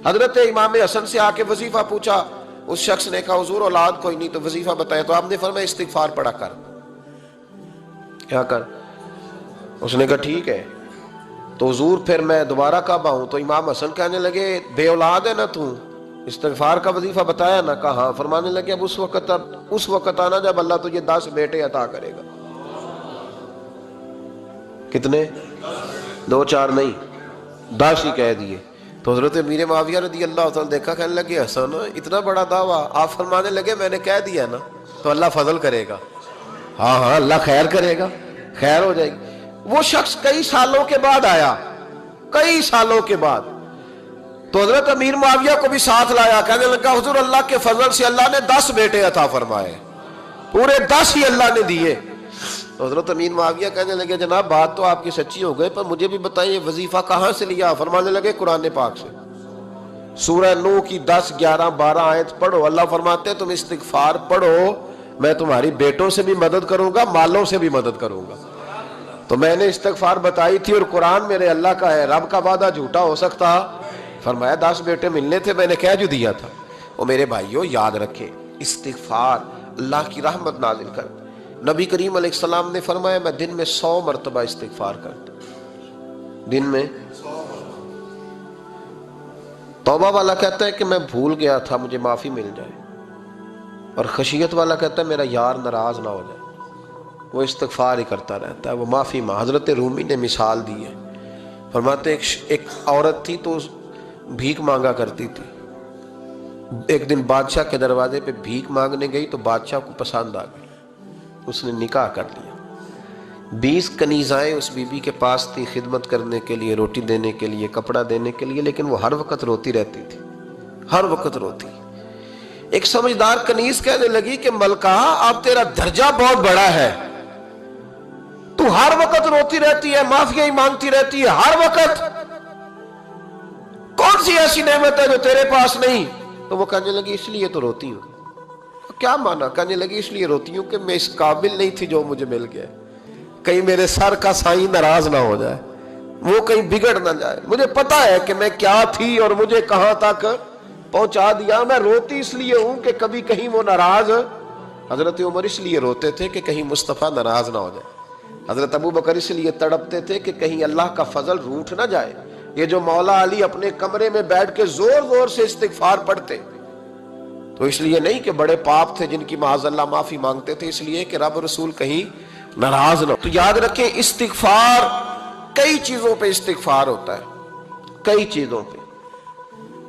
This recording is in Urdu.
حضرت امام حسن سے آ کے وظیفہ پوچھا، اس شخص نے کہا حضور اولاد کوئی نہیں تو وظیفہ بتایا، تو آپ نے فرمایا استغفار پڑھا کر، کیا کر؟ اس نے کہا ٹھیک ہے۔ تو حضور پھر میں دوبارہ کعبہ ہوں، تو امام حسن کہنے لگے بے اولاد ہے نا تو، استغفار کا وظیفہ بتایا نا؟ کہا ہاں۔ فرمانے لگے اب اس وقت آنا جب اللہ تجھے 10 بیٹے عطا کرے گا۔ کتنے؟ 2 4 نہیں، 10 ہی کہہ دیے۔ تو حضرت امیر معاویہ رضی اللہ تعالیٰ دیکھا، کہنے لگے حسن اتنا بڑا دعویٰ؟ آپ فرمانے لگے میں نے کہہ دیا نا تو اللہ فضل کرے گا، ہاں ہاں اللہ خیر کرے گا، خیر ہو جائے گی۔ وہ شخص کئی سالوں کے بعد آیا، کئی سالوں کے بعد، تو حضرت امیر معاویہ کو بھی ساتھ لایا، کہنے لگا حضور اللہ کے فضل سے اللہ نے 10 بیٹے عطا فرمائے، پورے 10 ہی اللہ نے دیے۔ تو حضرت امیر معاویہ کہنے لگے جناب بات تو آپ کی سچی ہو گئی، پر مجھے بھی بتائیے وظیفہ کہاں سے لیا؟ فرمانے لگے قرآن پاک سے، سورہ نوح کی 10 11 12 آیت پڑھو۔ اللہ فرماتے ہیں تم استغفار پڑھو، میں تمہاری بیٹوں سے بھی مدد کروں گا، مالوں سے بھی مدد کروں گا۔ تو میں نے استغفار بتائی تھی، اور قرآن میرے اللہ کا ہے، رب کا وعدہ جھوٹا ہو سکتا؟ فرمایا 10 بیٹے ملنے تھے، میں نے کہہ جو دیا تھا۔ اور میرے بھائیوں یاد رکھیں، استغفار اللہ کی رحمت نازل کر۔ نبی کریم علیہ السلام نے فرمایا میں دن میں 100 مرتبہ استغفار کرتا ہوں، دن میں۔ توبہ والا کہتا ہے کہ میں بھول گیا تھا، مجھے معافی مل جائے، اور خشیت والا کہتا ہے میرا یار ناراض نہ ہو جائے، وہ استغفار ہی کرتا رہتا ہے، وہ معافی حضرت رومی نے مثال دی ہے، فرماتے ایک عورت تھی تو بھیک مانگا کرتی تھی، ایک دن بادشاہ کے دروازے پہ بھیک مانگنے گئی تو بادشاہ کو پسند آ گئی، اس نے نکاح کر لیا۔ 20 کنیزائیں اس بی بی کے پاس تھی خدمت کرنے کے لیے، روٹی دینے کے لیے، کپڑا دینے کے لیے، لیکن وہ ہر وقت روتی رہتی تھی، ہر وقت روتی۔ ایک سمجھدار کنیز کہنے لگی کہ ملکہ اب تیرا درجہ بہت بڑا ہے، تو ہر وقت روتی رہتی ہے، معافیاں ہی مانگتی رہتی ہے ہر وقت، کون سی ایسی نعمت ہے جو تیرے پاس نہیں؟ تو وہ کہنے لگی اس لیے تو روتی ہوں۔ کیا مانا؟ کہنے لگی اس لیے روتی ہوں کہ میں اس قابل نہیں تھی جو مجھے مل گیا، کہیں میرے سر کا سائیں ناراض نہ ہو جائے، وہ کہیں بگڑ نہ جائے، مجھے پتا ہے کہ میں کیا تھی اور مجھے کہاں تک پہنچا دیا، میں روتی اس لیے ہوں کہ کبھی کہیں وہ ناراض۔ حضرت عمر اس لیے روتے تھے کہ کہیں مصطفیٰ ناراض نہ ہو جائے، حضرت ابو بکر اس لیے تڑپتے تھے کہ کہیں اللہ کا فضل روٹھ نہ جائے۔ یہ جو مولا علی اپنے کمرے میں بیٹھ کے زور زور سے استغفار پڑھتے تو اس لیے نہیں کہ بڑے پاپ تھے جن کی معاذ اللہ معافی مانگتے تھے، اس لیے کہ رب رسول کہیں ناراض نہ ہو۔ تو یاد رکھیں استغفار کئی چیزوں پہ استغفار ہوتا ہے، کئی چیزوں پہ۔